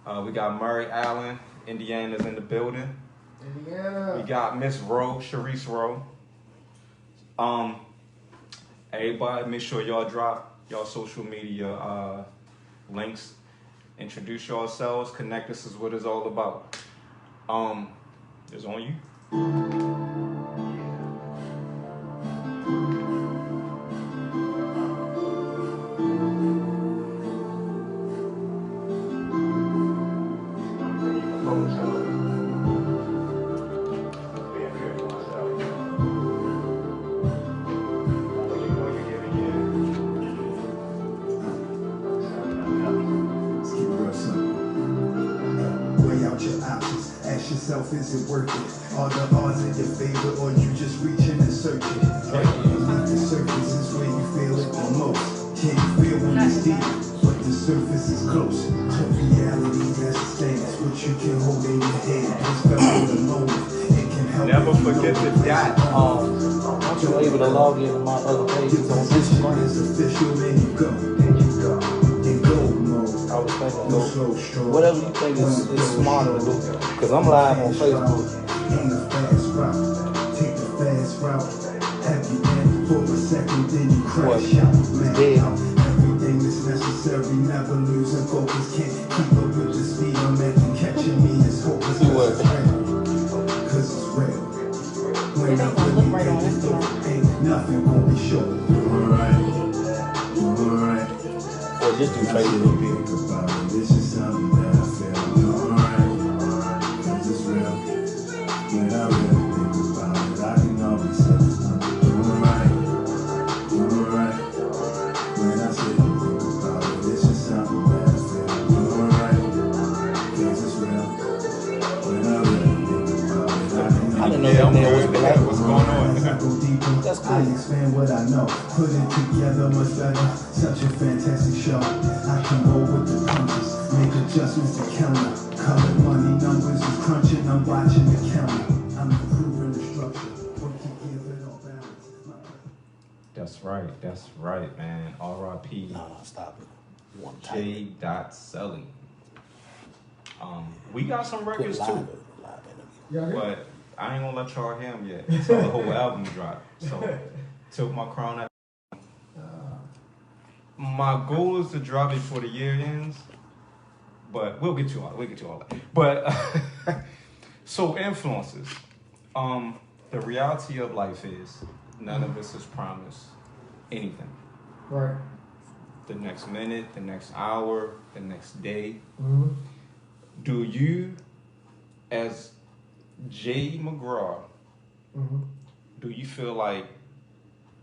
We got Murray Allen, Indiana's in the building. Indiana. We got Miss Rowe, Sharice Rowe. Everybody, make sure y'all drop y'all social media links. Introduce yourselves. Connect. This is what it's all about. It's on you. Is it worth it? Are the odds in your favor, or you just reaching and searching? Beneath the surface is where you feel it the most. Can you feel when it's deep, but the surface is close? To reality, that's the thing. That's what you can hold in your hand. It's felt for the moment. It can help. Never forget the dot. Aren't you able to log into my other pages on Instagram? It's official, then you go. In gold mode. I was thinking, No slow stroke. whatever you think is smarter to do. Because I'm live on Facebook. Ain't a fast route. Take the fast route. Have you in for a second, then you crash out. Man out. Everything is necessary. Never losing focus. Can't keep up with the speed I'm at. Catching me is hopeless. Cause it's real. Cause it's real. When I really get it, ain't nothing gonna be short. Alright. Or just do Facebook. This is something that I feel. Alright. Cause it's real. When I really think about it, I can always say it's something. Alright. When I sit and think about it, this is something that I feel. Alright. Cause it's real. When I really think about it, I can I didn't know that man was black. What's going on? That's cool. I expand what I know, put it together much better. Such a fantastic show. I can roll with the punches, make adjustments to counter. Colored money numbers is crunching, I'm watching the counter. I'm improving the structure, work to give it all balance. That's right, man. R.I.P. No, stop it. One J. Selly. We got some records too, but I ain't gonna let y'all hear them yet until the whole album drop. So, Tilt My Crown at my goal is to drop it before the year ends, but we'll get to all that. But so influences. The reality of life is none of us is promised anything. Right. The next minute, the next hour, the next day. Mm-hmm. Do you, as Jay McGraw, do you feel like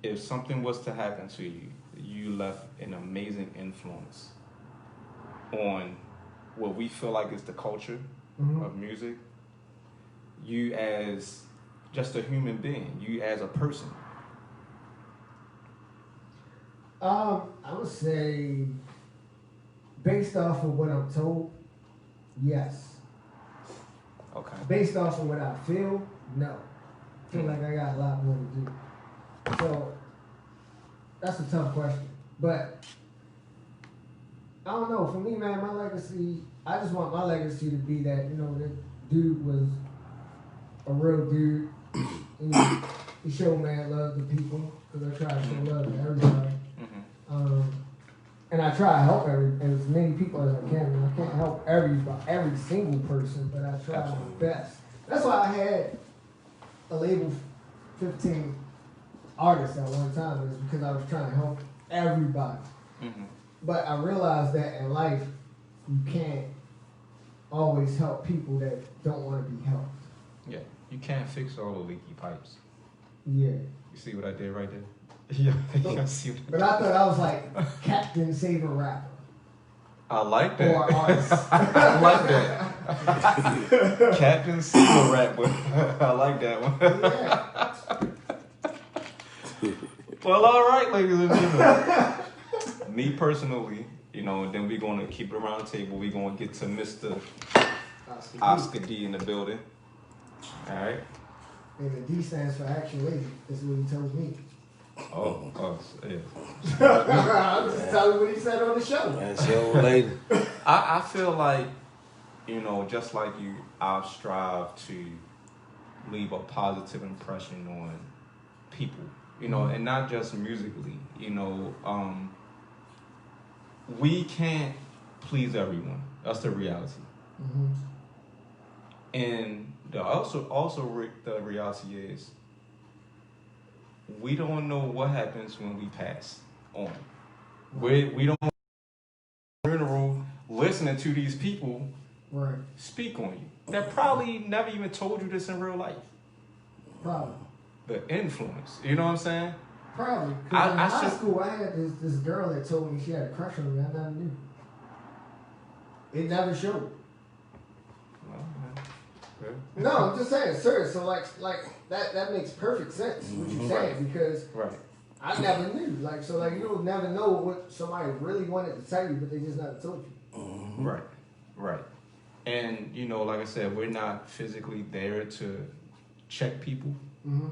if something was to happen to you, you left an amazing influence on what we feel like is the culture of music? You as just a human being, you as a person. I would say, based off of what I'm told, yes. Okay. Based off of what I feel, no. I feel like I got a lot more to do. So, that's a tough question. But, I don't know. For me, man, my legacy, I just want my legacy to be that, that dude was a real dude. He showed mad love to people, because I try to show love to everybody. And I try to help as many people as I can. And I can't help every single person, but I try my best. That's why I had a label 15 artists at one time, is because I was trying to help everybody. But I realized that in life, you can't always help people that don't want to be helped. Yeah, you can't fix all the leaky pipes. Yeah. You see what I did right there? Yeah, I see what But I thought I was like Captain Saver Rapper. I like that. Or artist. I like that. Captain Saver Rapper. I like that one. Yeah. Well, all right, ladies and gentlemen. Me personally, then we're going to keep it around the table. We're going to get to Mr. Osker D in the building. All right. And the D stands for action lady. That's what he told me. Oh, yeah. I'm just telling you what he said on the show. That's your lady. I feel like you know, just like you, I've strived to leave a positive impression on people, you know, and not just musically, you know. We can't please everyone. That's the reality. Mm-hmm. And the reality is we don't know what happens when we pass on. We don't funeral listening to these people speak on you that probably never even told you this in real life. Probably. The influence, you know what I'm saying? Probably. Because in high school, I had this girl that told me she had a crush on me. I never knew. It never showed. No, I'm just saying, sir. So like that makes perfect sense what you're saying because I never knew. Like so, like you'll never know what somebody really wanted to tell you, but they just never told you. Right. And you know, like I said, we're not physically there to check people. Mm-hmm.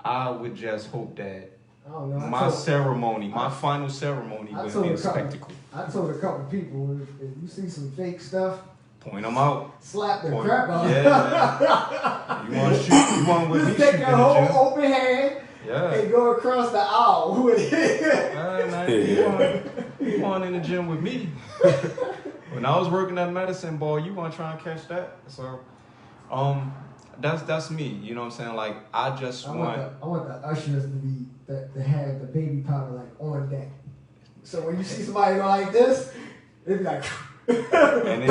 I would just hope that my final ceremony would be a spectacle. I told a couple people if you see some fake stuff. Point them out. Slap the crap out. Yeah. You want to shoot? You want with me? Take your whole open hand Yeah. and go across the aisle with it. You want in the gym with me? When I was working at Medicine Ball, you want to try and catch that? So, that's me. You know what I'm saying? Like I want the ushers to have the baby powder like on deck. So when you see somebody go like this, they be like. And they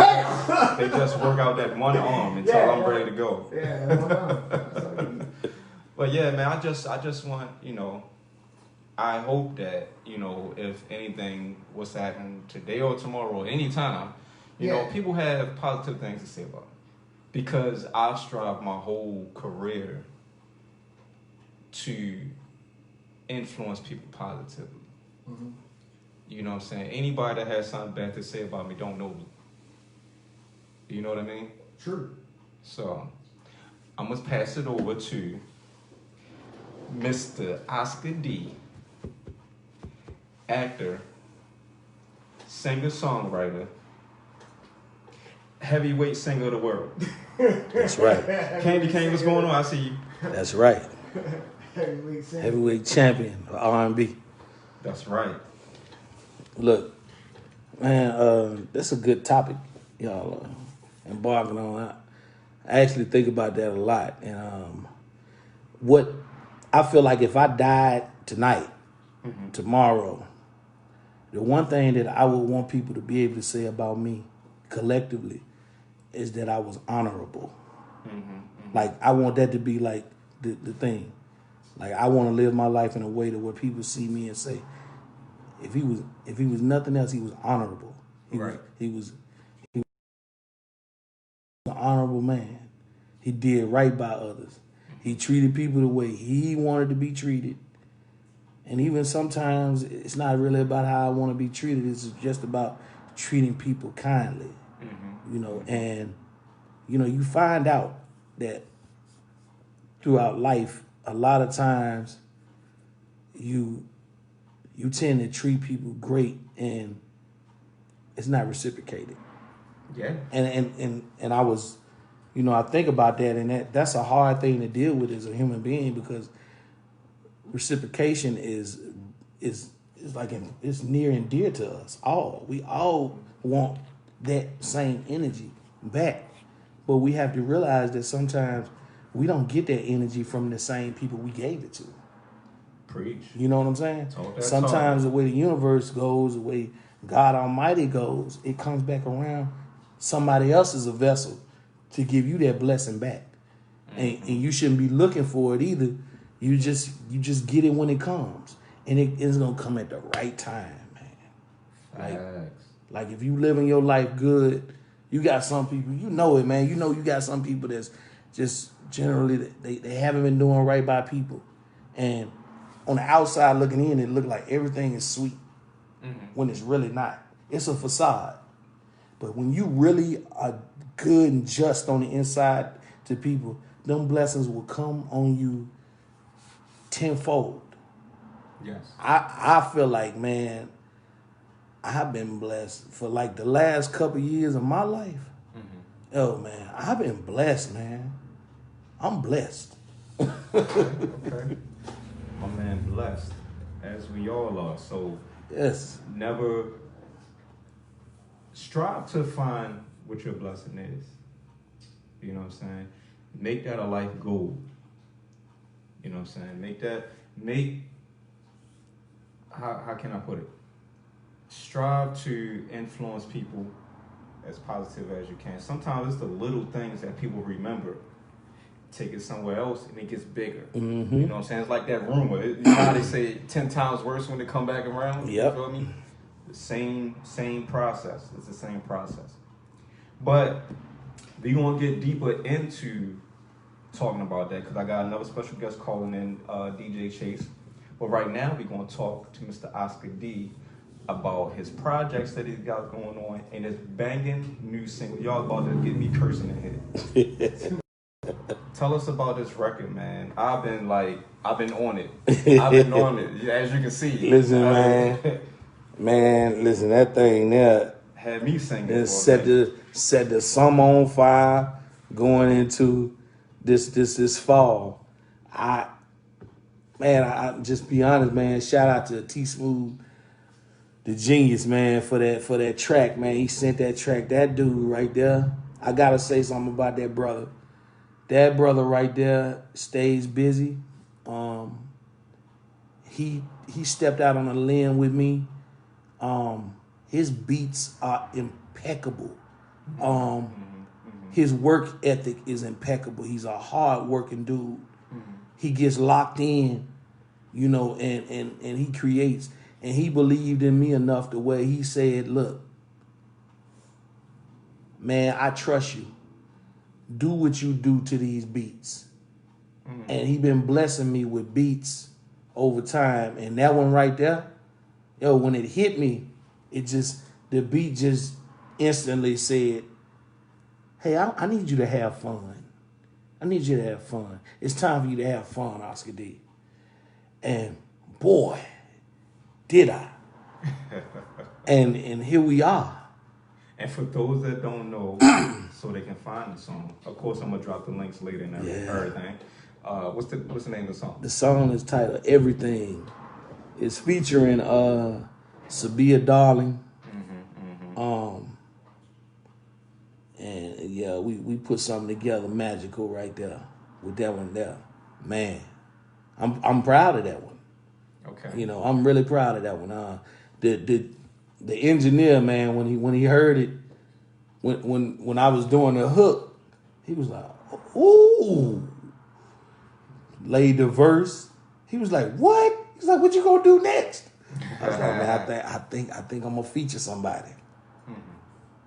just work out that one arm until I'm ready to go. Yeah, one arm. But yeah, man, I just want, you know, I hope that, you know, if anything was to happen today or tomorrow or any time, you know, people have positive things to say about me. Because I've strived my whole career to influence people positively. Mm-hmm. You know what I'm saying? Anybody that has something bad to say about me don't know me. You know what I mean? True. So, I'm going to pass it over to Mr. Osker D, actor, singer-songwriter, heavyweight singer of the world. That's right. Candy Cane, what's going on? I see you. That's right. Heavyweight champion of R&B. That's right. Look, man, that's a good topic y'all embarking on. I actually think about that a lot. And what I feel like if I died tonight, tomorrow, the one thing that I would want people to be able to say about me collectively is that I was honorable. Like, I want that to be like the thing. Like, I want to live my life in a way to where people see me and say, if he was nothing else, he was honorable. He was an honorable man. He did right by others. He treated people the way he wanted to be treated. And even sometimes it's not really about how I want to be treated. It's just about treating people kindly. You know, and you know, you find out that throughout life, a lot of times you tend to treat people great and it's not reciprocated. Yeah. And I was, you know, I think about that and that's a hard thing to deal with as a human being because reciprocation is like it's near and dear to us all. We all want that same energy back. But we have to realize that sometimes we don't get that energy from the same people we gave it to. Preach. You know what I'm saying? Sometimes the way the universe goes, the way God Almighty goes, it comes back around. Somebody else is a vessel to give you that blessing back. And you shouldn't be looking for it either. You just get it when it comes. And it's going to come at the right time, man. Like if you living your life good, you got some people, you know it, man. You know you got some people that's just generally, they haven't been doing right by people. And on the outside looking in, it look like everything is sweet when it's really not. It's a facade. But when you really are good and just on the inside to people, them blessings will come on you tenfold. Yes. I feel like, man, I've been blessed for like the last couple years of my life. Oh man, I've been blessed, man. I'm blessed. Okay. My man blessed, as we all are. So Yes. never strive to find what your blessing is. You know what I'm saying? Make that a life goal. You know what I'm saying? How can I put it? Strive to influence people as positive as you can. Sometimes it's the little things that people remember. Take it somewhere else and it gets bigger. Mm-hmm. You know what I'm saying? It's like that rumor. You know how they say 10 times worse when they come back around? Yep. You feel me? The same process. It's the same process. But we're going to get deeper into talking about that because I got another special guest calling in, DJ Chase. But right now we're going to talk to Mr. Osker D about his projects that he's got going on and his banging new single. Y'all about to get me cursing in here. Tell us about this record, man. I've been on it. I've been on it, as you can see. Listen, man, listen, that thing there had me singing. It set the summer on fire going into this fall. I just be honest, man. Shout out to T Smooth, the genius, man, for that track, man. He sent that track. That dude right there. I gotta say something about that brother. That brother right there stays busy. He stepped out on a limb with me. His beats are impeccable. His work ethic is impeccable. He's a hard working dude. He gets locked in, you know, and he creates. And he believed in me enough to where he said, look, man, I trust you. Do what you do to these beats. And he been blessing me with beats over time. And that one right there, when it hit me, the beat just instantly said, hey, I need you to have fun. I need you to have fun. It's time for you to have fun, Osker D. And boy, did I. and here we are. And for those that don't know, so they can find the song, of course I'm gonna drop the links later and everything. What's the name of the song? The song is titled Everything. It's featuring Sabia Darling. And yeah, we put something together magical right there with that one there. Man, I'm proud of that one. Okay. You know, I'm really proud of that one. The engineer, man, when he heard it, when I was doing the hook, he was like, ooh. Laid the verse. He was like, what? He's like, what you gonna do next? I was like, man, I think I'm gonna feature somebody.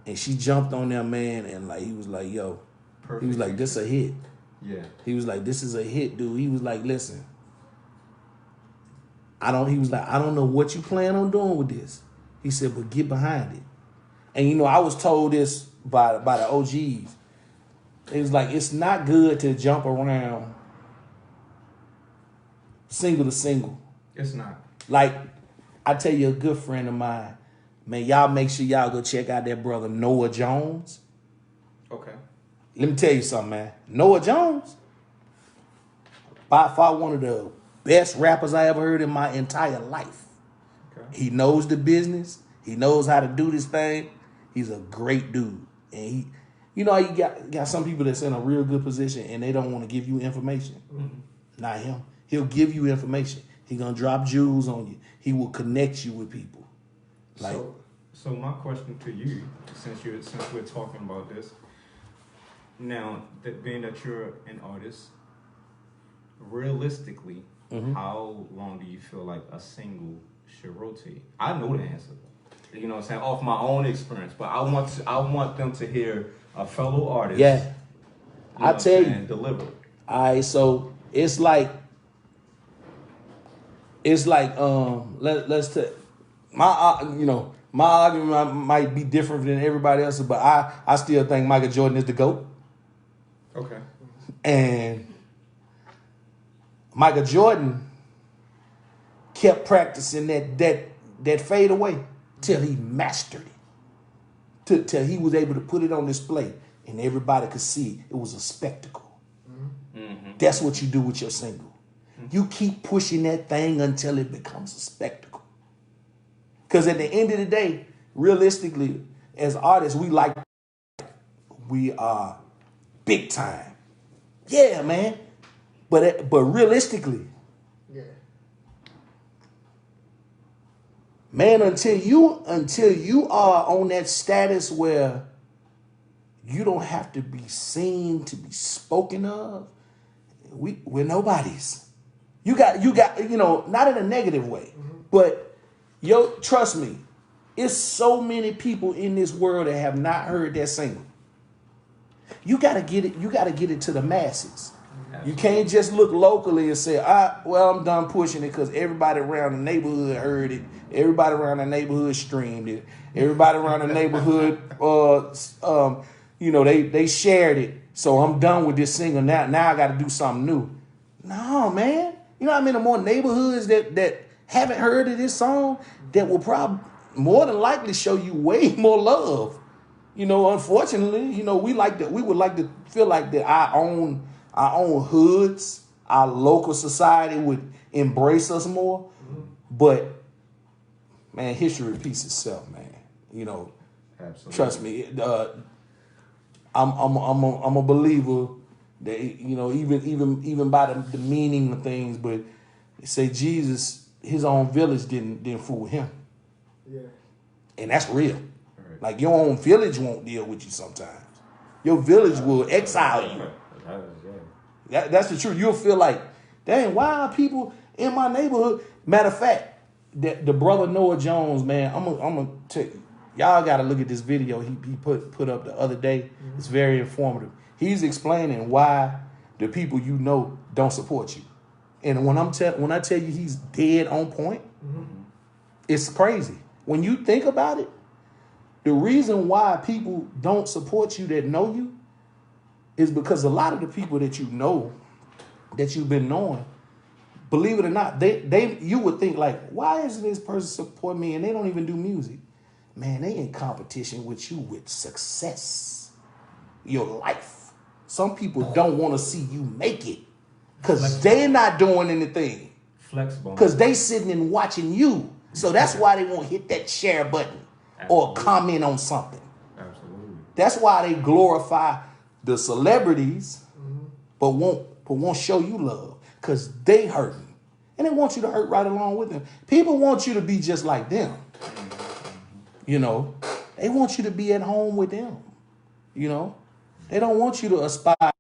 And she jumped on there, man, and like he was like, yo. Perfect. He was like, this a hit. Yeah. He was like, this is a hit, dude. He was like, listen. I don't know what you plan on doing with this. He said, but get behind it. And you know, I was told this by the OGs. It was like, it's not good to jump around single to single. It's not. Like, I tell you, a good friend of mine, man, y'all make sure y'all go check out that brother Noah Jones. Okay. Let me tell you something, man. Noah Jones, by far one of the best rappers I ever heard in my entire life. Okay. He knows the business. He knows how to do this thing. He's a great dude. And he, you know, you got some people that's in a real good position and they don't want to give you information. Not him. He'll give you information. He's going to drop jewels on you. He will connect you with people. Like, so my question to you, since we're talking about this, now that being that you're an artist, realistically, how long do you feel like a single should rotate? I know the answer. You know what I'm saying? Off my own experience, but I want them to hear a fellow artist. Yeah. I tell you, deliver. All right, so it's like let's take my argument might be different than everybody else's, but I still think Michael Jordan is the GOAT. Okay. And Michael Jordan kept practicing that fadeaway till he mastered it. Till he was able to put it on display. and everybody could see it was a spectacle. That's what you do with your single. You keep pushing that thing until it becomes a spectacle. Because at the end of the day, realistically, as artists, we are big time. Yeah, man. But realistically, Yeah. man, until you are on that status where you don't have to be seen to be spoken of, we're nobodies. You got, not in a negative way, but trust me, it's so many people in this world that have not heard that single. You gotta get it to the masses. You can't just look locally and say, I'm done pushing it because everybody around the neighborhood heard it. Everybody around the neighborhood streamed it. Everybody around the neighborhood, they shared it. So I'm done with this single now. Now I got to do something new. No, man. You know what I mean? The more neighborhoods that haven't heard of this song, that will probably more than likely show you way more love. Unfortunately, we would like to feel like that our own hoods, our local society would embrace us more. But man, history repeats itself, man. Absolutely. Trust me. I'm a believer that even by the meaning of things, but they say Jesus, his own village didn't fool him. Yeah. And that's real. Right. Like your own village won't deal with you sometimes. Your village will exile you. That's the truth. You'll feel like, dang, why are people in my neighborhood? Matter of fact, the brother Noah Jones, man, I'm gonna tell you, y'all gotta look at this video he put up the other day. It's very informative. He's explaining why the people don't support you. And when I tell you he's dead on point, it's crazy. When you think about it, the reason why people don't support you that know you is because a lot of the people that that you've been knowing, believe it or not, you would think like, why isn't this person support me and they don't even do music? Man, they in competition with you with success, your life. Some people don't want to see you make it because they're not doing anything. Flexible. Because they sitting and watching you. So that's why they won't hit that share button or comment on something. Absolutely. That's why they glorify the celebrities, but won't show you love because they hurting. And they want you to hurt right along with them. People want you to be just like them. They want you to be at home with them. They don't want you to aspire.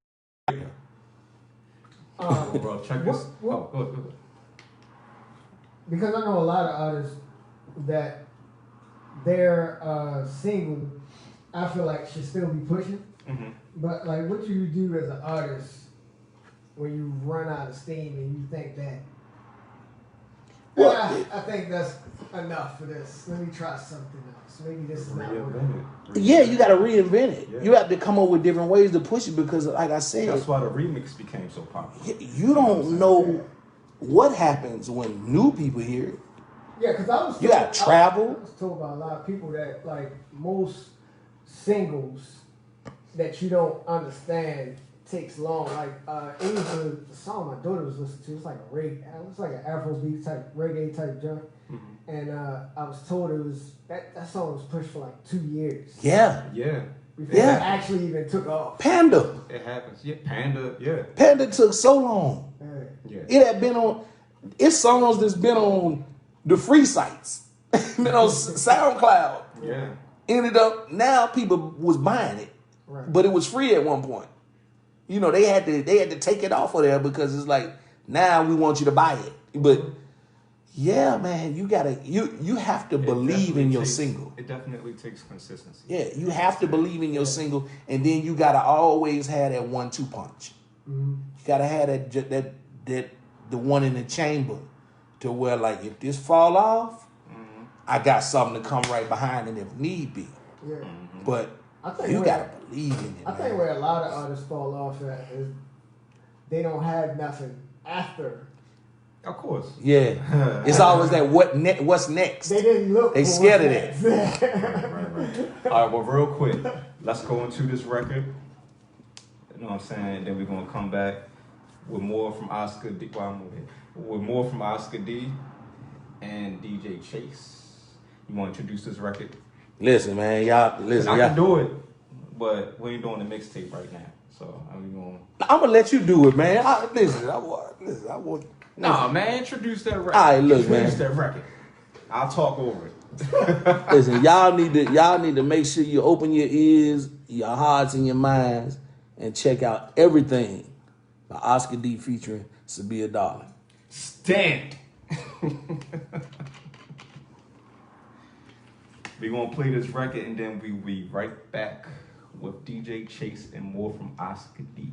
Bro, check this. Go. Because I know a lot of artists that their single, I feel like should still be pushing. But like, what you do as an artist when you run out of steam and you think that, I think that's enough for this. Let me try something else. Maybe this is not working. Yeah, you got to reinvent it. Yeah. You have to come up with different ways to push it because, like I said, that's why the remix became so popular. You don't know what happens when new people hear it. Yeah, because I was told, you got to travel. I was told by a lot of people that like most singles that you don't understand takes long. Like it was the song my daughter was listening to. It's like a reggae. It's like an Afrobeat type reggae type junk. And I was told it was that song was pushed for like 2 years. Yeah. Before it actually even took off. Panda. It happens. Yeah, Panda. Yeah. Panda took so long. Yeah. It had been on. It's songs that's been on the free sites, been on SoundCloud. Yeah. Ended up now people was buying it, but it was free at one point. They had to take it off of there because it's like now we want you to buy it. But yeah, man, you have to believe in your single. It definitely takes consistency. Yeah, you have to believe in your single, and then you gotta always have that 1-2 punch. You gotta have that the one in the chamber, to where like if this fall off, I got something to come right behind it if need be. Yeah. But you gotta believe in it. I think where a lot of artists fall off at is they don't have nothing after. Of course. Yeah. It's always that what's next. They didn't look. They scared of that. Right. All right, well, real quick. let's go into this record. You know what I'm saying? Then we're gonna come back with more from Osker D. With more from Osker D and DJ Chase. You want to introduce this record? Listen, man, y'all. Listen, I y'all. can do it, but we ain't doing the mixtape right now. So I'm gonna let you do it, man. I want. Nah, man, introduce that record. All right, look, introduce man. that record. I'll talk over it. Listen, y'all need to make sure you open your ears, your hearts, and your minds, and check out everything by Osker D featuring Sabia Darling. Stand. We're gonna play this record and then we'll be right back with DJ Chase and more from Osker D.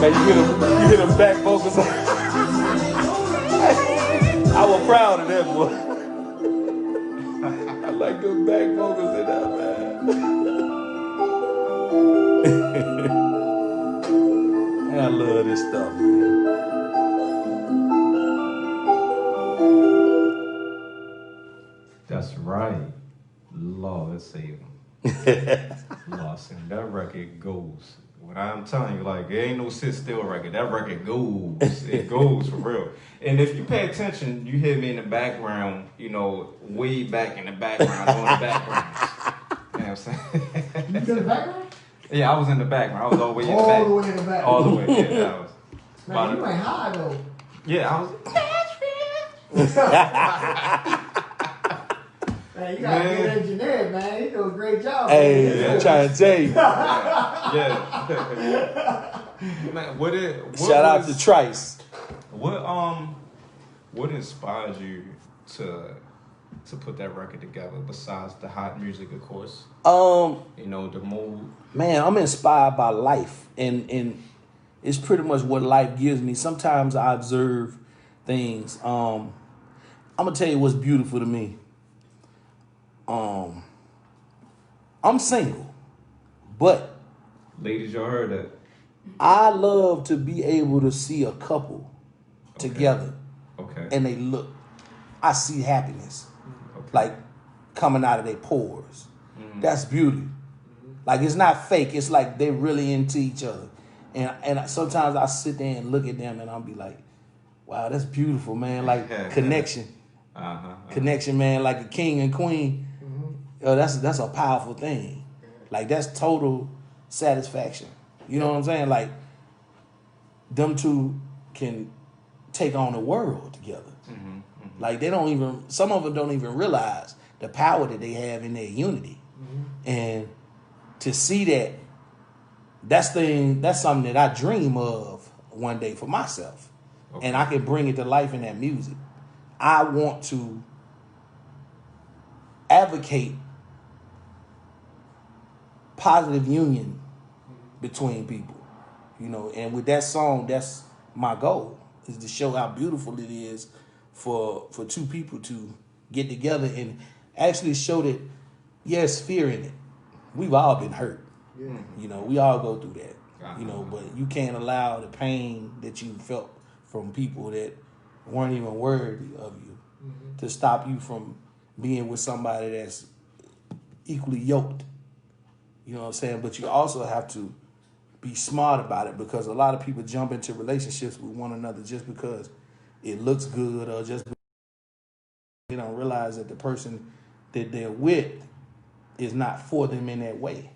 You hear them back vocals. I was proud of that boy. I like them back vocals in that, man. I love this stuff, man. That's right. Lord save him. Lost him. That record goes. When I'm telling you, like, there ain't no sit still record. That record goes. It goes for real. And if you pay attention, you hear me in the background, you know, way back in the background, on the background. You know what I'm saying? You in the background? Yeah, I was in the background. I was all the way in the back. All the way in the back. All the way, yeah. That was. Man, you went high, though. Yeah, I was. Man, you got a good engineer, man. He do a great job. Hey, I'm trying to tell you. Yeah. Man, what shout out to Trice. What inspires you to to put that record together? Besides the hot music, of course. You know, the mood. Man, I'm inspired by life, and it's pretty much what life gives me. Sometimes I observe things. I'm gonna tell you what's beautiful to me. I'm single, but Ladies, y'all heard that. I love to be able to see a couple together, and they look. I see happiness, like coming out of their pores. That's beauty. Like it's not fake. It's like they're really into each other, and sometimes I sit there and look at them, and I'll be like, "Wow, that's beautiful, man!" Like connection, connection, man. Like a king and queen. That's a powerful thing. Like that's total satisfaction. You know what I'm saying? Like them two can take on the world together. Like they don't even. Some of them don't even realize the power that they have in their unity, and to see that, that's something that I dream of one day for myself, and I can bring it to life in that music. I want to advocate positive union between people, you know, and with that song, that's my goal, is to show how beautiful it is for two people to get together and actually show that, yes, fear in it. We've all been hurt. Yeah. You know, we all go through that, you know, but you can't allow the pain that you felt from people that weren't even worthy of you to stop you from being with somebody that's equally yoked. You know what I'm saying? But you also have to be smart about it, because a lot of people jump into relationships with one another just because it looks good, or just because they don't realize that the person that they're with is not for them in that way.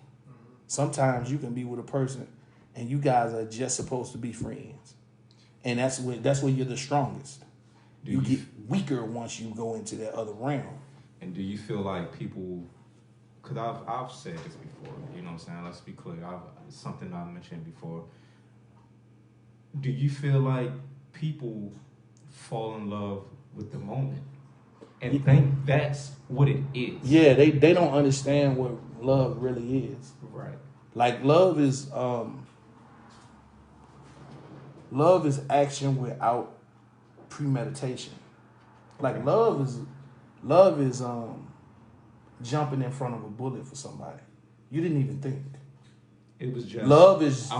Sometimes you can be with a person and you guys are just supposed to be friends, and that's where you're the strongest. You get weaker once you go into that other realm. And do you feel like people? Because I've said this before, you know what I'm saying? Let's be clear. It's something I mentioned before. Do you feel like people fall in love with the moment and think that's what it is? Yeah, they don't understand what love really is. Right. Like love is action without premeditation. Like love is jumping in front of a bullet for somebody. You didn't even think. It was just love is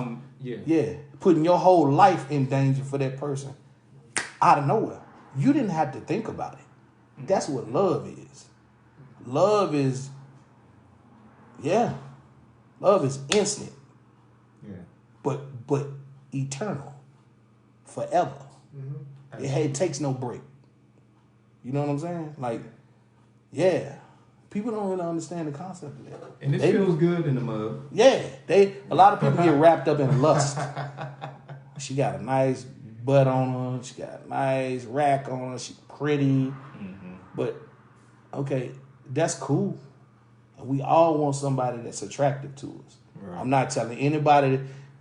putting your whole life in danger for that person out of nowhere. You didn't have to think about it. That's what love is. Love is instant. Yeah. But eternal. Forever. It takes no break. You know what I'm saying? Like, yeah. People don't really understand the concept of that. And it feels good in the mud. Yeah. A lot of people get wrapped up in lust. She got a nice butt on her. She got a nice rack on her. She's pretty. But, okay, that's cool. We all want somebody that's attractive to us. Right. I'm not telling anybody.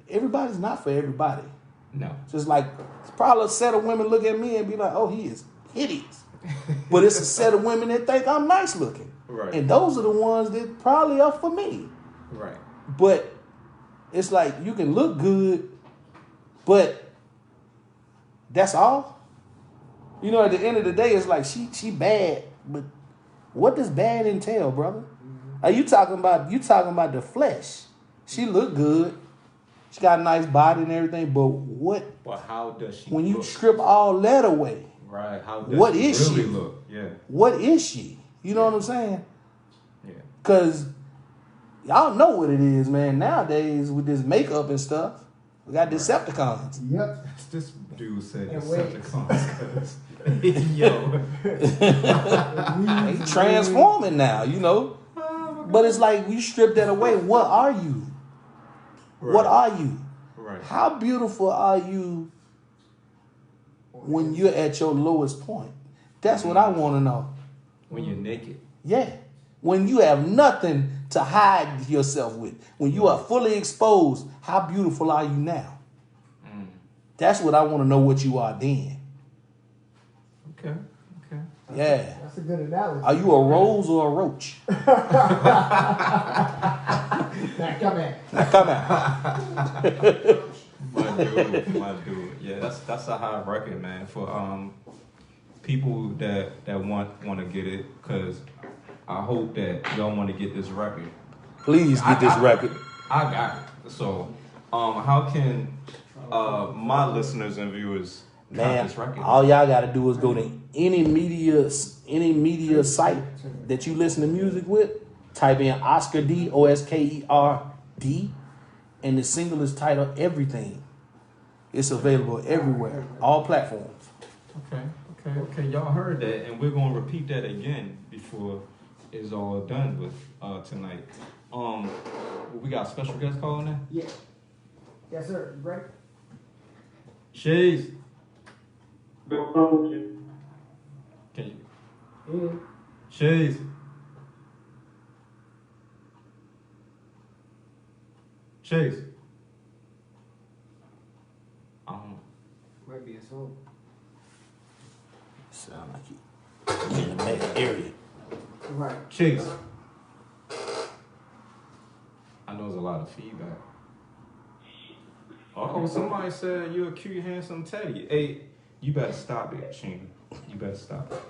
Everybody's not for everybody. No. Just like, it's probably a set of women look at me and be like, oh, he is hideous. But it's a set of women that think I'm nice looking. Right. And those are the ones that probably are for me. Right. But it's like you can look good, but that's all. You know, at the end of the day, it's like she bad, but what does bad entail, brother? Are you talking about the flesh? She look good. She got a nice body and everything, but what? Well, how does she when look? You strip all that away? Right. How does what she is really she? Look? Yeah. What is she? You know what I'm saying? Yeah. Because y'all know what it is, man. Nowadays, with this makeup and stuff, we got Decepticons. Yep. This dude said And Decepticons. Yo. They transforming now, you know? But it's like, we strip that away. What are you? Right. What are you? Right. How beautiful are you when you're at your lowest point? That's what I want to know. When you're naked. Yeah. When you have nothing to hide yourself with. When you are fully exposed, how beautiful are you now? That's what I want to know, what you are then. Okay. Yeah. That's a good analogy. Are you a rose or a roach? Now come at. My dude. Yeah, that's a high record, man. For people that want to get it, because I hope that y'all want to get this record. Please get this record. I got it. So, how can my listeners and viewers Man, this record? all y'all got to do is go to any media site that you listen to music with. Type in Osker D, OSKERD, and the single is titled Everything. It's available everywhere, all platforms. Okay. Y'all heard that, and we're gonna repeat that again before it's all done with tonight. We got a special guest calling now? Yeah. Yes, sir. You ready? Cheese. Can Can you? Yeah. Cheese. Cheese. Might be a song. Sound like you in the main area. Right. Chase. I know there's a lot of feedback. Oh, somebody said you're a cute, handsome Teddy. Hey, you better stop it, Sheena. You better stop it.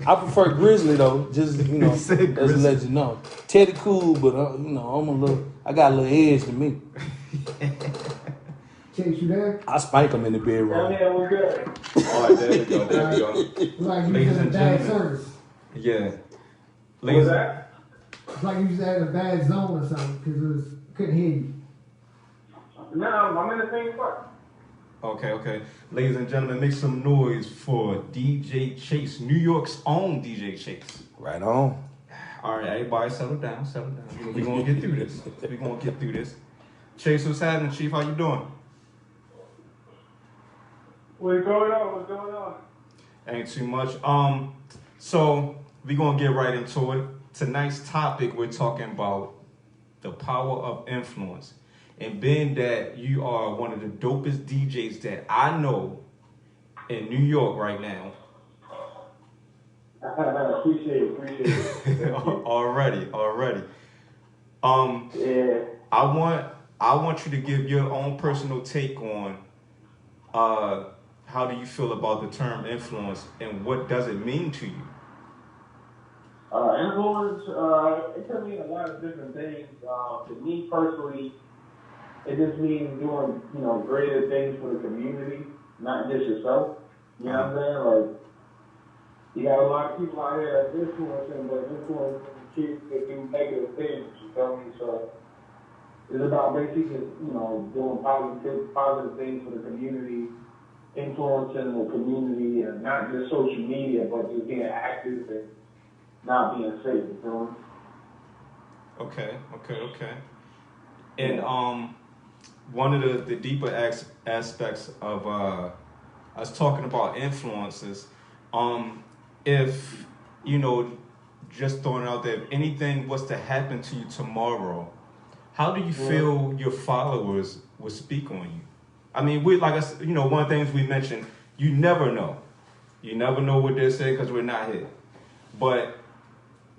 I prefer Grizzly though. Just just to Grizzly. let you know. Teddy cool, but I got a little edge to me. Chase, you there? I spank him in the bedroom. Yeah, we're good. All right, there we go. Like you Ladies was in a and bad gentlemen. service. Yeah. What was that? It's like you was in a bad zone or something because couldn't hear you. No, I'm in the same spot. Okay. Ladies and gentlemen, make some noise for DJ Chase, New York's own DJ Chase. Right on. All right, everybody settle down. We're going to get through this. Chase, what's happening, Chief? How you doing? What's going on? Ain't too much. So we're going to get right into it. Tonight's topic, we're talking about the power of influence. And being that you are one of the dopest DJs that I know in New York right now. Appreciate it. Already. Yeah. I want you to give your own personal take on how do you feel about the term influence and what does it mean to you? Influence, it can mean a lot of different things. To me personally, it just means doing, greater things for the community, not just yourself. You know what I'm saying? Like, you got a lot of people out here that's influencing kids to do negative things, you feel me? So, it's about basically, doing positive things for the community, influencing the community, and not just social media, but just being active and not being safe, you feel me? Okay. And one of the deeper aspects of us talking about influences, if, just throwing it out there, if anything was to happen to you tomorrow, how do you feel your followers would speak on you? I mean, one of the things we mentioned, you never know. You never know what they're saying because we're not here. But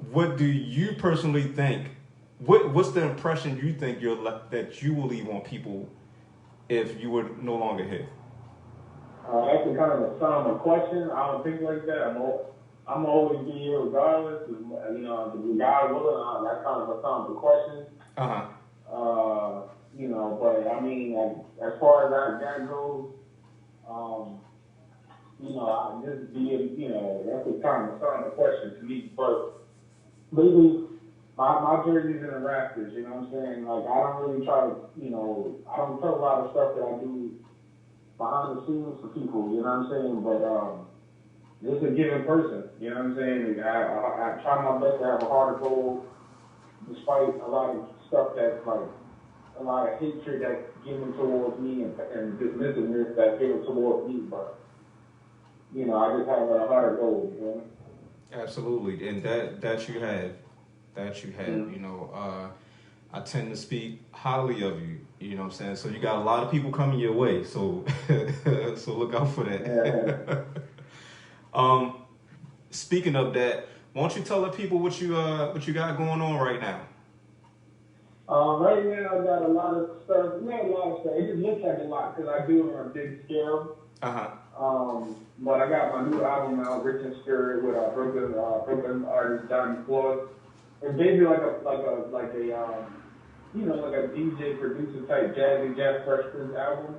what do you personally think? What's the impression you think that you will leave on people if you were no longer here? That's a kind of a somber question. I don't think like that. I'm always be here regardless. God willing, that's kind of a somber question. But I mean, as far as that goes, I just be, that's a kind of a somber question to me. But lately, my jersey's in the Raptors, you know what I'm saying? Like, I don't really try to, I don't tell a lot of stuff that I do behind the scenes for people, you know what I'm saying? But just a given person, you know what I'm saying? I try my best to have a heart of gold, despite a lot of stuff that's like, a lot of hatred that's given towards me and dismissiveness that's given towards me, but, I just have a heart of gold, you know? Absolutely, and that you have. I tend to speak highly of you. You know what I'm saying? So you got a lot of people coming your way. So so look out for that. Yeah. speaking of that, won't you tell the people what you got going on right now? Right now, I got a lot of stuff. Not a lot of stuff. It just looks like a lot because I do it on a big scale. But I got my new album out, Rich in Spirit, with Brooklyn artist Johnny Floyd. It's basically like a DJ producer type jazz fresh Prince album.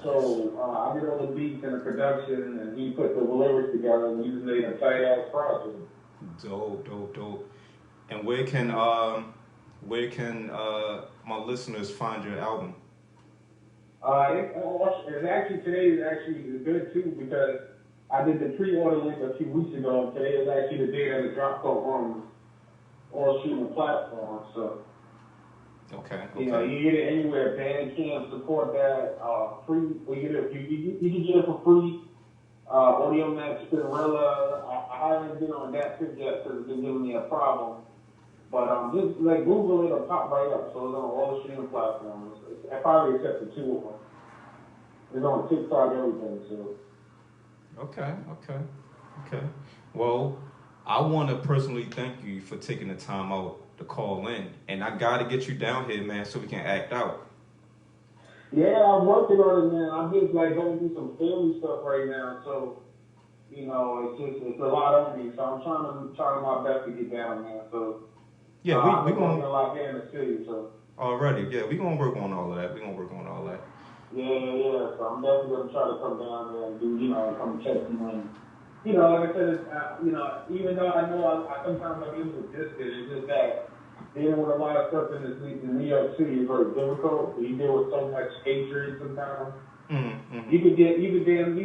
So I did all the beats and the production, and he put the lyrics together, and we just made a tight ass project. Dope. And where can my listeners find your album? It's actually, today is actually good too, because I did the pre-order link a few weeks ago, and today is actually the day that it dropped on all streaming platforms. So, okay. You know, you get it anywhere. Bandcamp, support that. Free. You can get it for free. Audio Max, Spinrilla. I haven't been on that tip yet because it's been giving me a problem. But just like Google it, it'll pop right up. So it's on all the streaming platforms. I probably accept the 2 of them. It's on TikTok, everything. So. Okay. Well, I want to personally thank you for taking the time out to call in, and I got to get you down here, man, so we can act out. Yeah, I'm working on it, man. I'm just like going through some family stuff right now, so you know, it's a lot on me. So I'm trying my best to get down, man. So yeah, we gonna a lot here in the city, so. Already, yeah, we gonna work on all of that. Yeah. So I'm definitely gonna try to come down there and do, come check you in. Like I said, even though I know I sometimes I'm able to distance, it's just that dealing with a lot of stuff in New York City is very difficult. You deal with so much hatred sometimes. Mm-hmm. These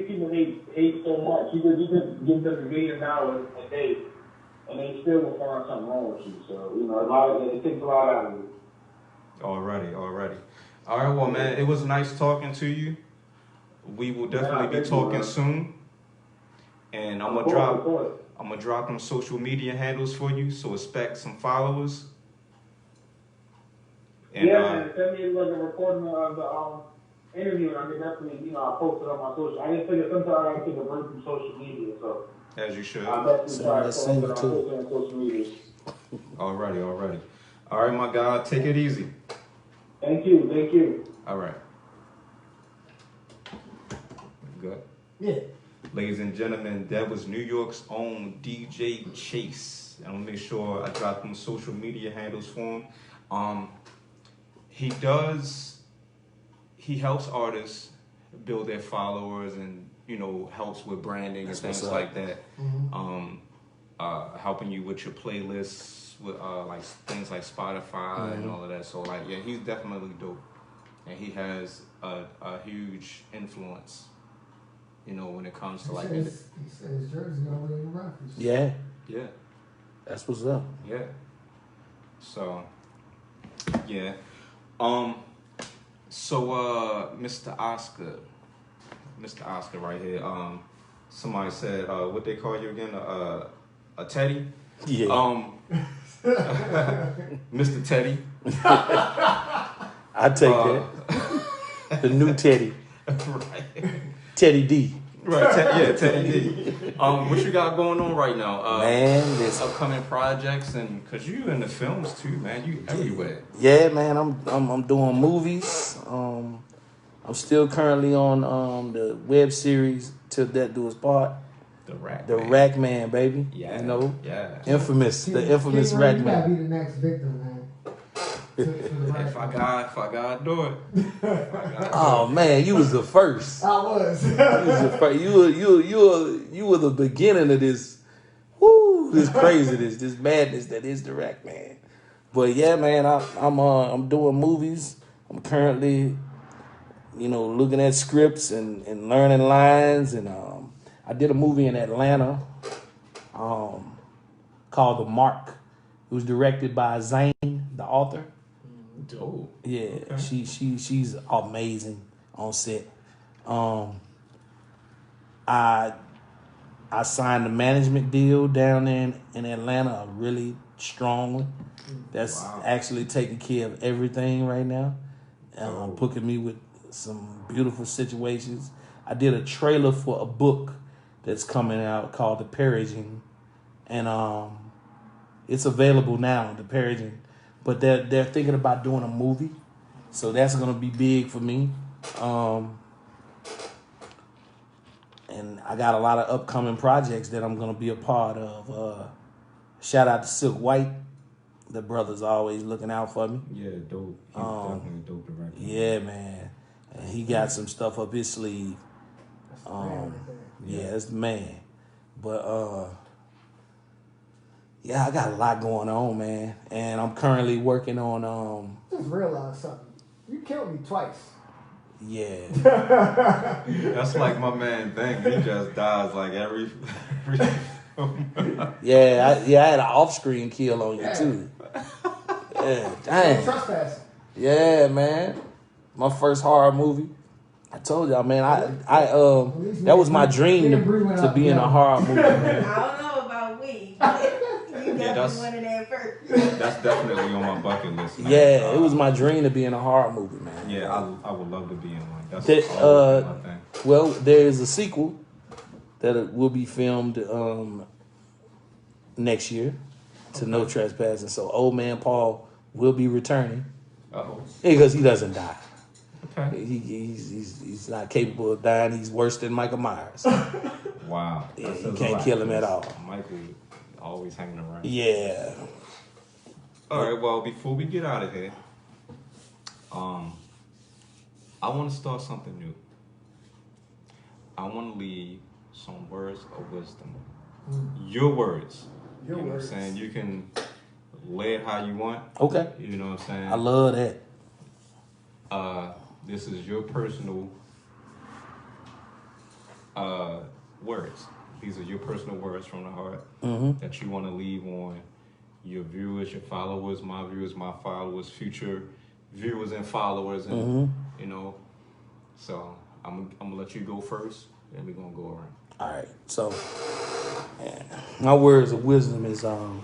people hate so much. You could give them $1 million a day, and they still will find something wrong with you. So, it takes a lot out of you. Alrighty. All right, well, man, it was nice talking to you. We will definitely be talking soon. And I'm gonna drop them social media handles for you, so expect some followers. And, man, send me like a recording of the interview, and I can definitely, I post it on my social. I just figure sometimes I gotta take a break from social media, so. As you should. I'll definitely try to post it on social media. Alrighty. All right, my guy, take it easy. Thank you. All right. Good. Yeah. Ladies and gentlemen, that was New York's own DJ Chase. I'm gonna make sure I drop them social media handles for him. He helps artists build their followers and, helps with branding and things like that. Mm-hmm. Helping you with your playlists, with like things like Spotify and all of that. So he's definitely dope. And he has a huge influence, when it comes to he said his jersey already in the Rockets. Yeah. That's what's up. Yeah. So, yeah. Mr. Osker right here. Somebody said, what they call you again? A Teddy? Yeah. Mr. Teddy. I take that. The new Teddy. Right. Teddy D. Right, Teddy D. What you got going on right now? Man, this upcoming projects, and cause you in the films too, man. You everywhere. Yeah, man. I'm doing movies. I'm still currently on the web series Till Death Do Us Part. The Rack Man, baby. Yeah. Yeah. Infamous. The infamous Rack Man. You gotta be the next victim, man. If I got do it. Oh man, you was the first. I was. You was the first. You were the beginning of this. Woo! This craziness, this madness that is the Rack Man. But yeah, man, I'm doing movies. I'm currently, looking at scripts and learning lines, and I did a movie in Atlanta, called The Mark. It was directed by Zane, the author. Dope. Yeah, okay. She's amazing on set. I signed a management deal down there in Atlanta, a really strong one. That's actually taking care of everything right now. Putting me with some beautiful situations. I did a trailer for a book that's coming out called The Paraging, and it's available now, The Paraging, but they're thinking about doing a movie, so that's gonna be big for me. And I got a lot of upcoming projects that I'm gonna be a part of. Shout out to Silk White. The brother's always looking out for me. Yeah, dope. He's definitely a dope director. Yeah, man. And he got some stuff up his sleeve. Yeah, that's the man. But yeah, I got a lot going on, man. And I'm currently working on Just realized something. You killed me twice. Yeah. That's like my man thing. He just dies like every Yeah, I had an off-screen kill on you too. Yeah, dang. Trespassing. Yeah, man. My first horror movie. I told y'all, man. I that was my dream to be in a horror movie. Man. I don't know about we. You definitely wanted that first. That's definitely on my bucket list. Man. Yeah, it was my dream to be in a horror movie, man. Yeah, I would love to be in one. That's my thing. Well, there is a sequel that will be filmed next year to No Trespassing. So Old Man Paul will be returning. Because he doesn't die. Okay. He's not capable of dying. He's worse than Michael Myers. Wow. Yeah, you can't kill him at all. Michael always hanging around. Yeah. All right. Well, before we get out of here, I want to start something new. I want to leave some words of wisdom. Your words. Your you know words. What I'm saying? You can lay it how you want. Okay. You know what I'm saying? I love that. This is your personal words. These are your personal words from the heart that you want to leave on your viewers, your followers, my viewers, my followers, future viewers and followers, and you know. So I'm gonna let you go first, and we're gonna go around. All right. So my words of wisdom is I'm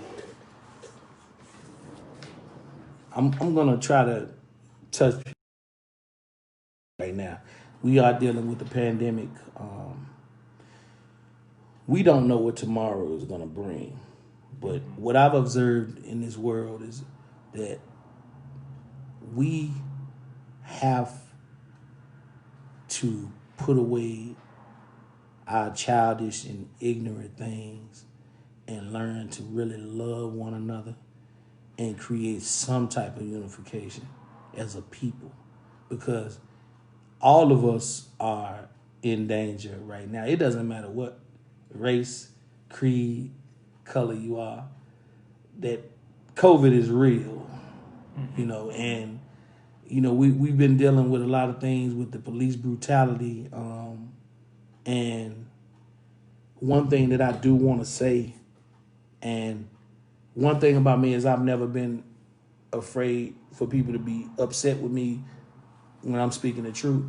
gonna try to touch right now. We are dealing with the pandemic. We don't know what tomorrow is gonna bring, but what I've observed in this world is that we have to put away our childish and ignorant things and learn to really love one another and create some type of unification as a people, because all of us are in danger right now. It doesn't matter what race, creed, color you are, that COVID is real, you know, and, you know, we've been dealing with a lot of things with the police brutality, and one thing that I do want to say, and one thing about me is I've never been afraid for people to be upset with me when I'm speaking the truth.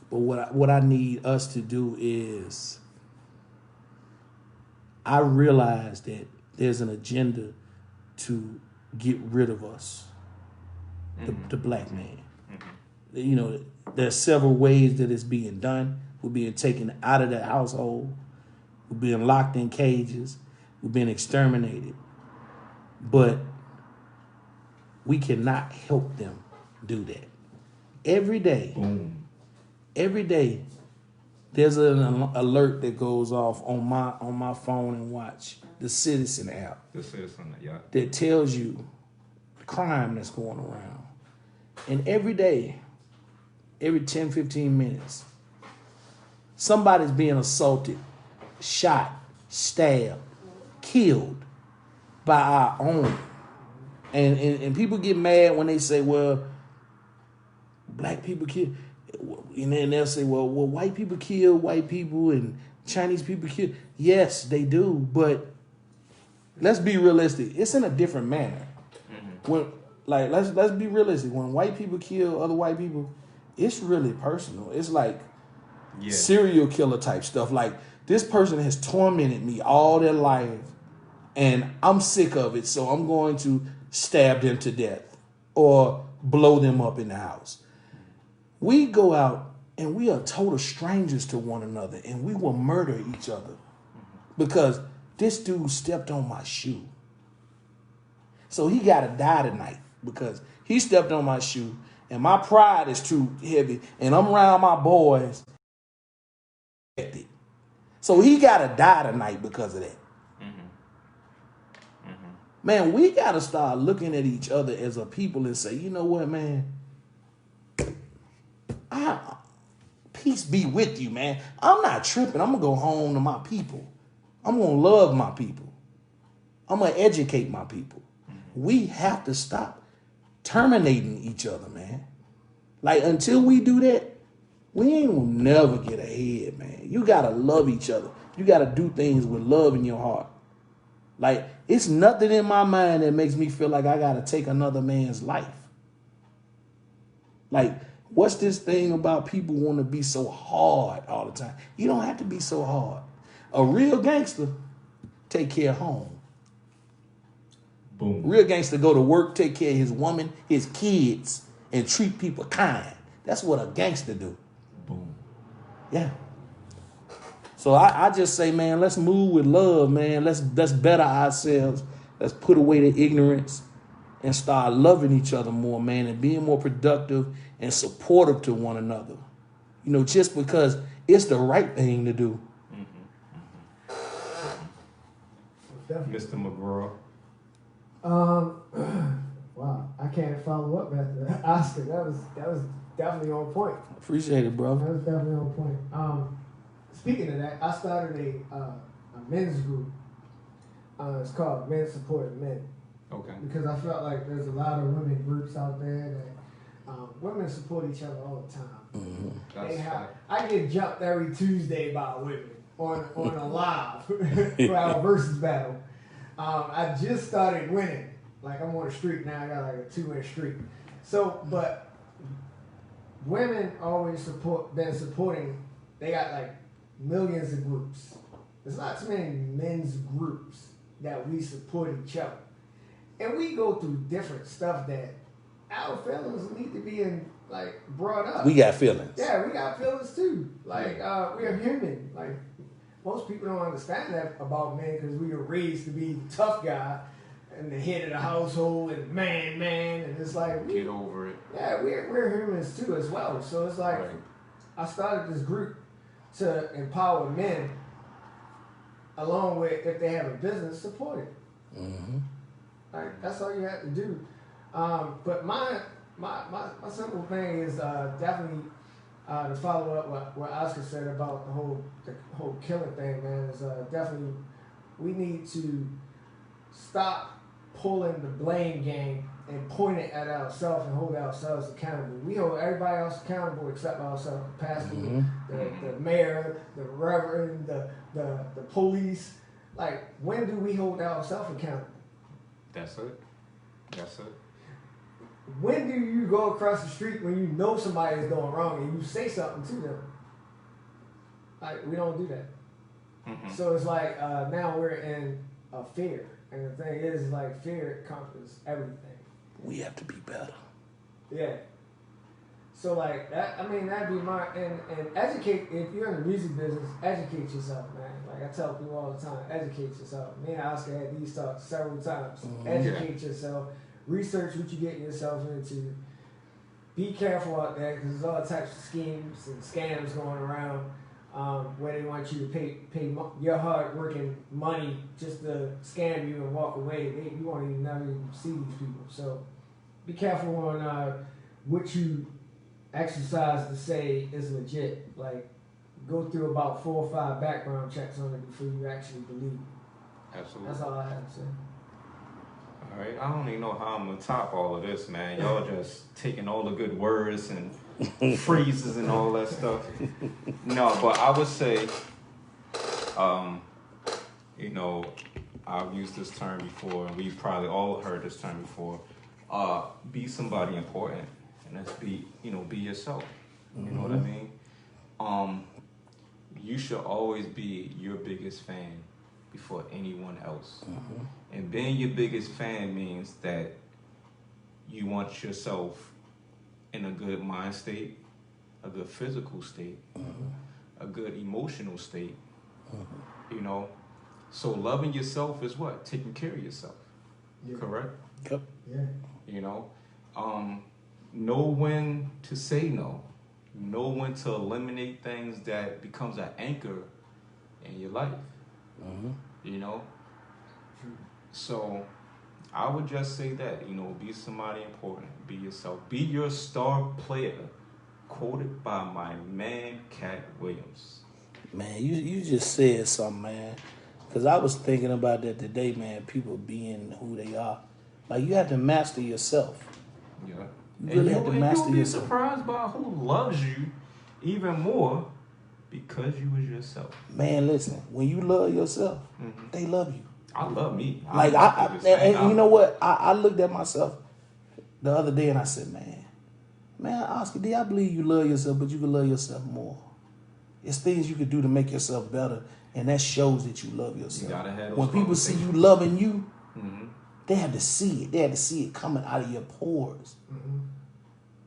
But what I need us to do is, I realize that there's an agenda to get rid of us, the black man. You know, there's several ways that it's being done. We're being taken out of the household. We're being locked in cages. We're being exterminated. But we cannot help them do that. Every day, there's an alert that goes off on my phone and watch, the Citizen app. The Citizen, yeah. That tells you the crime that's going around. And every day, every 10, 15 minutes, somebody's being assaulted, shot, stabbed, killed by our own. And people get mad when they say, well, black people kill. And then they'll say, well, white people kill white people and Chinese people kill. Yes, they do. But let's be realistic. It's in a different manner. When, like, let's be realistic. When white people kill other white people, it's really personal. It's like serial killer type stuff. Like, this person has tormented me all their life, and I'm sick of it, so I'm going to stab them to death or blow them up in the house. We go out and we are total strangers to one another, and we will murder each other because this dude stepped on my shoe. So he got to die tonight because he stepped on my shoe and my pride is too heavy and I'm around my boys. So he got to die tonight because of that. Man, we got to start looking at each other as a people and say, you know what, man? Peace be with you, man. I'm not tripping. I'm going to go home to my people. I'm going to love my people. I'm going to educate my people. We have to stop terminating each other, man. Like, until we do that, we ain't gonna never get ahead, man. You got to love each other. You got to do things with love in your heart. Like, it's nothing in my mind that makes me feel like I got to take another man's life. Like, what's this thing about people want to be so hard all the time? You don't have to be so hard. A real gangster take care of home. Boom. Real gangster go to work, take care of his woman, his kids, and treat people kind. That's what a gangster do. Boom. Yeah. So I just say, man, let's move with love, man. Let's better ourselves. Let's put away the ignorance and start loving each other more, man, and being more productive and supportive to one another. You know, just because it's the right thing to do. Mr. McGraw. Wow, I can't follow up after that. Osker, that was definitely on point. Appreciate it, bro. That was definitely on point. Speaking of that, I started a men's group. It's called Men Supporting Men. Okay. Because I felt like there's a lot of women groups out there that women support each other all the time. Mm-hmm. I get jumped every Tuesday by women on a live for our versus battle. I just started winning. Like, I'm on a streak now. I got like a 2-win streak. So, but women always been supporting. They got like millions of groups. There's not too many men's groups that we support each other. And we go through different stuff that our feelings need to be brought up. We got feelings. Yeah, we got feelings too. Like, we're human. Like, most people don't understand that about men because we were raised to be the tough guy and the head of the household and man, and it's like get over it. Yeah, we're humans too as well. So it's like I started this group to empower men, along with if they have a business, support it. Mm-hmm. Like, that's all you have to do. But my simple thing is definitely. To follow up what Osker said about the whole killing thing, man, is definitely we need to stop pulling the blame game and point it at ourselves and hold ourselves accountable. We hold everybody else accountable except ourselves. The pastor, the mayor, the reverend, the police. Like, when do we hold ourselves accountable? That's it. When do you go across the street when you know somebody is going wrong and you say something to them? Like, we don't do that. Mm-hmm. So it's like now we're in a fear. And the thing is, like, fear conquers everything. We have to be better. Yeah. So, like, that, I mean, that'd be my, and educate, if you're in the music business, educate yourself, man. Like, I tell people all the time, educate yourself. Me and Osker had these talks several times. Mm-hmm. Educate yourself. Research what you're getting yourself into. Be careful out there because there's all types of schemes and scams going around where they want you to pay your hard-working money just to scam you and walk away. You won't even never even see these people. So be careful on what you exercise to say is legit. Like, go through about 4 or 5 background checks on it before you actually believe it. Absolutely. That's all I have to say. All right, I don't even know how I'm gonna top all of this, man. Y'all just taking all the good words and phrases and all that stuff. No, but I would say, you know, I've used this term before, and we've probably all heard this term before. Be somebody important, and that's be yourself. You know what I mean? You should always be your biggest fan before anyone else. Mm-hmm. And being your biggest fan means that you want yourself in a good mind state, a good physical state, a good emotional state, you know, So loving yourself is what? Taking care of yourself. Yeah. Correct? Yep. Yeah. You know? Know when to say no. Know when to eliminate things that becomes an anchor in your life. Mm-hmm. You know? So I would just say that, you know, be somebody important. Be yourself. Be your star player. Quoted by my man, Cat Williams. Man, you just said something, man. Because I was thinking about that today, man. People being who they are. Like, you have to master yourself. Yeah. You really have to master you'll be yourself. surprised by who loves you even more because you was yourself. Man, listen. When you love yourself, they love you. I love me. Like, and you know what? I looked at myself the other day and I said, man, Osker D, I believe you love yourself, but you can love yourself more. It's things you can do to make yourself better, and that shows that you love yourself. You gotta have those when people see you loving you, they have to see it. They have to see it coming out of your pores. Mm-hmm.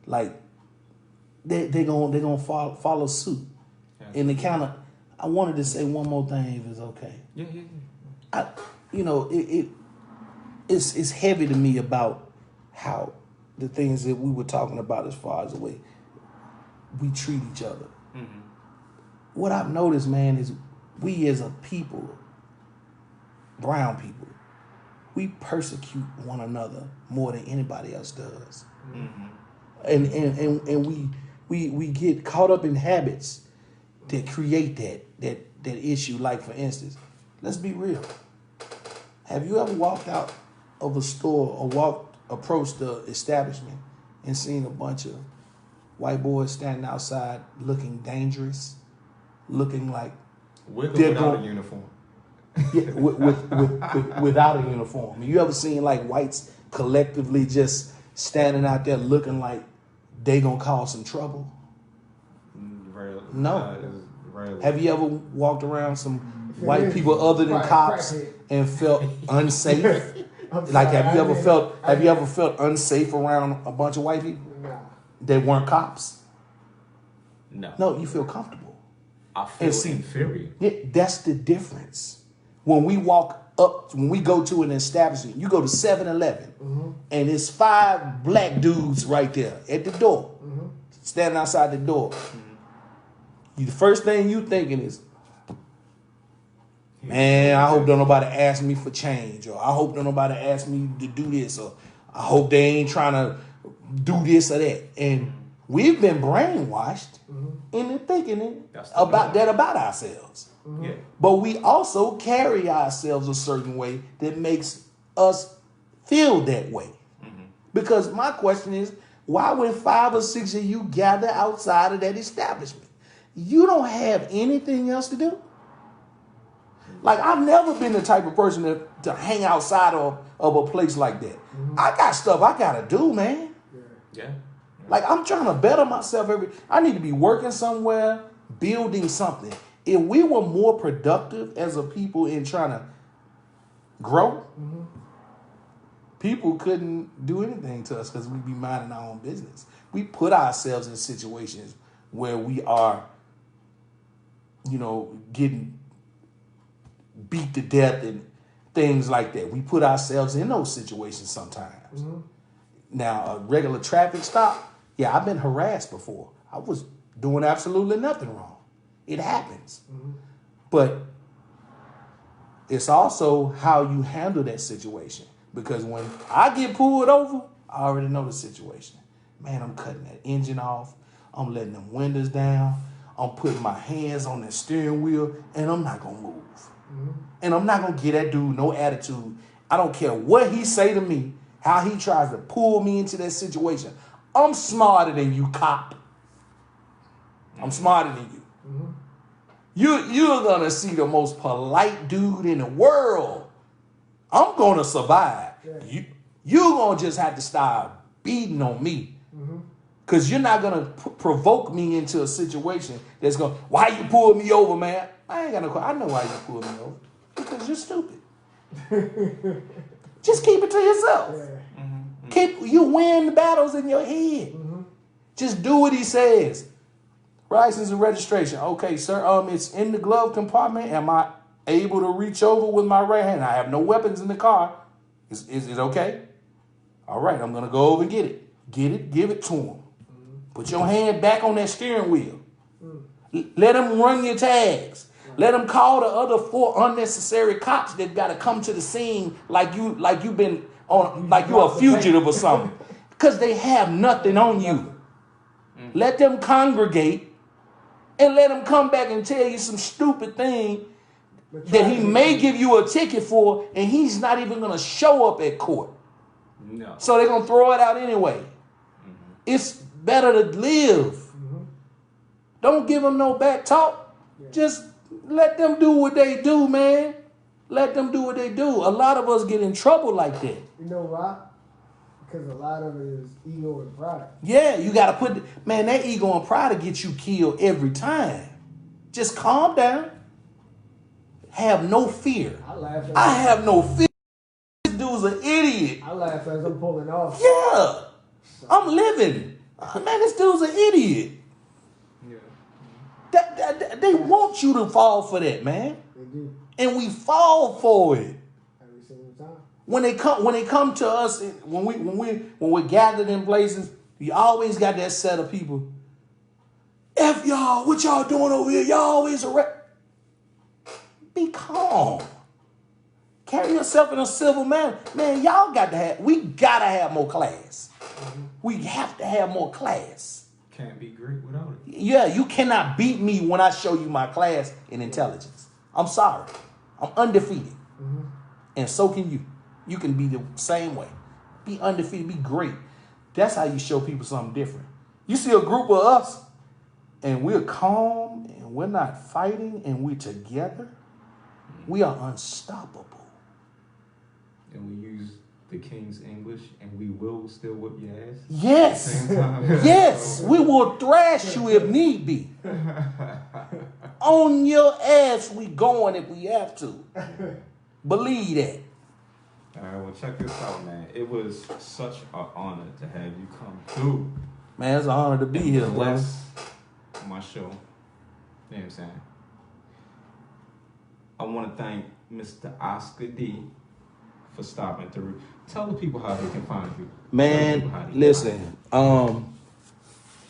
Like, they're gonna follow suit. Yeah. And I wanted to say one more thing, if it's okay. Yeah. It's heavy to me about how the things that we were talking about as far as the way we treat each other. Mm-hmm. What I've noticed, man, is we as a people, brown people, we persecute one another more than anybody else does. Mm-hmm. And we get caught up in habits that create that issue. Like, for instance, let's be real. Have you ever walked out of a store or approached the establishment and seen a bunch of white boys standing outside looking dangerous, looking like with or without a uniform? Yeah, without a uniform. You ever seen like whites collectively just standing out there looking like they gonna cause some trouble? Rarely. No. Rarely. Have you ever walked around some white people other than cops and felt unsafe? Like, have you ever felt unsafe around a bunch of white people that weren't cops? No. No, you feel comfortable. I feel inferior. Yeah, that's the difference. When we go to an establishment, you go to 7-Eleven, and it's 5 black dudes right there at the door, standing outside the door. The first thing you thinking is, man, I hope don't nobody ask me for change, or I hope don't nobody ask me to do this, or I hope they ain't trying to do this or that. And we've been brainwashed into thinking about ourselves. Yeah. But we also carry ourselves a certain way that makes us feel that way. Because my question is, why when 5 or 6 of you gather outside of that establishment, you don't have anything else to do? Like, I've never been the type of person to hang outside of a place like that. I got stuff I gotta do, man. Yeah. Like, I'm trying to better myself I need to be working somewhere, building something. If we were more productive as a people in trying to grow, people couldn't do anything to us because we'd be minding our own business. We put ourselves in situations where we are, getting beat to death and things like that. We put ourselves in those situations sometimes. Now, a regular traffic stop, yeah, I've been harassed before. I was doing absolutely nothing wrong. It happens. But it's also how you handle that situation. Because when I get pulled over, I already know the situation. Man, I'm cutting that engine off. I'm letting them windows down. I'm putting my hands on the steering wheel, and I'm not going to move. And I'm not going to give that dude no attitude. I don't care what he say to me, how he tries to pull me into that situation. I'm smarter than you, cop. I'm smarter than you. You're going to see the most polite dude in the world. I'm going to survive. You're going to just have to start beating on me. Because you're not going to provoke me into a situation that's going, why you pull me over, man? I ain't got no question. I know why you pulled me over. Because you're stupid. Just keep it to yourself. You win the battles in your head. Just do what he says. License and registration. Okay, sir. It's in the glove compartment. Am able to reach over with my right hand. I have no weapons in the car. Is it okay? All right, I'm going to go over and get it. Get it, give it to him. Put your hand back on that steering wheel. Let them run your tags. Let them call the other 4 unnecessary cops that got to come to the scene like you've been on, like you're a fugitive or something. Because they have nothing on you. Let them congregate and let him come back and tell you some stupid thing that he may give you a ticket for, and he's not even going to show up at court. No. So they're going to throw it out anyway. It's better to live. Don't give them no back talk. Just let them do what they do, man. Let them do what they do. A lot of us get in trouble like that. You know why? Because a lot of it is ego and pride. Yeah, you got to put... Man, that ego and pride will get you killed every time. Just calm down. Have no fear. I have no fear. This dude's an idiot. I laugh as I'm pulling off. Yeah. I'm living. Man, this dude's an idiot. They want you to fall for that, man. They do. And we fall for it. Every single time. When they come to us, when we're gathered in places, you always got that set of people. F y'all, what y'all doing over here? Y'all always arrest. Be calm. Carry yourself in a civil manner. Man, we gotta have more class. We have to have more class. Can't be great without it. Yeah, you cannot beat me when I show you my class in intelligence. I'm sorry. I'm undefeated. And so can you. You can be the same way. Be undefeated. Be great. That's how you show people something different. You see a group of us, and we're calm, and we're not fighting, and we're together. We are unstoppable. And we use the King's English, and we will still whip your ass? Yes. At the same time? Yes. We will thrash you if need be. On your ass we going if we have to. Believe that. All right, well, check this out, man. It was such an honor to have you come through. Man, it's an honor to be here, man. Bless my show. You know what I'm saying? I want to thank Mr. Osker D for stopping through. Tell the people how they can find you. Man, listen.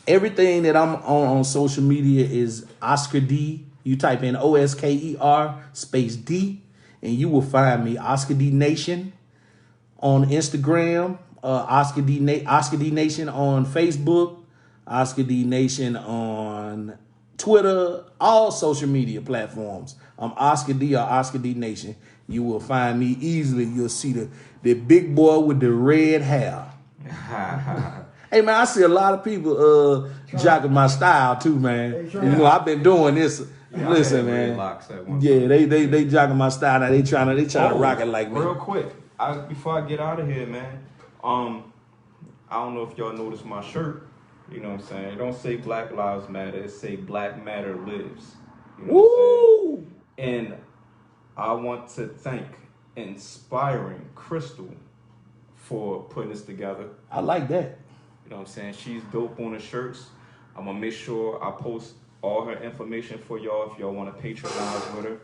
Everything that I'm on social media is Osker D. You type in OSKER space D, and you will find me. Osker D Nation on Instagram. Osker D Nation on Facebook. Osker D Nation on Twitter. All social media platforms. I'm Osker D or Osker D Nation. You will find me easily. You'll see the big boy with the red hair. Hey, man, I see a lot of people jocking my style, too, man. You know, I've been doing this. Yeah, listen, man. Yeah, they jocking my style. Now they trying to rock it like me. Real quick, before I get out of here, man, I don't know if y'all noticed my shirt. You know what I'm saying? It don't say Black Lives Matter. It say Black Matter Lives. You know what I'm saying? And I want to thank Inspiring Crystal for putting this together. I like that. You know what I'm saying? She's dope on the shirts. I'm going to make sure I post all her information for y'all if y'all want to patronize with her.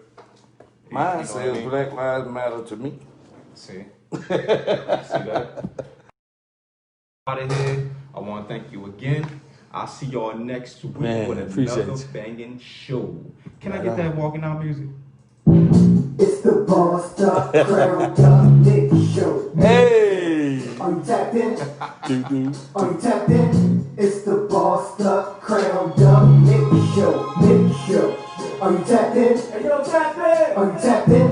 Mine says Black Lives Matter to me. See? See that? Out of here. I want to thank you again. I'll see y'all next week with another banging show. Can I get that walking out music? It's the Bossed Up, Crowned Up Nick Show. Hey! Are you tapped in? Are you tapped in? It's the Bossed Up, Crowned Up Nick Show. Nick Show. Are you tapped in? Hey, yo, tap in! Are you tapped in?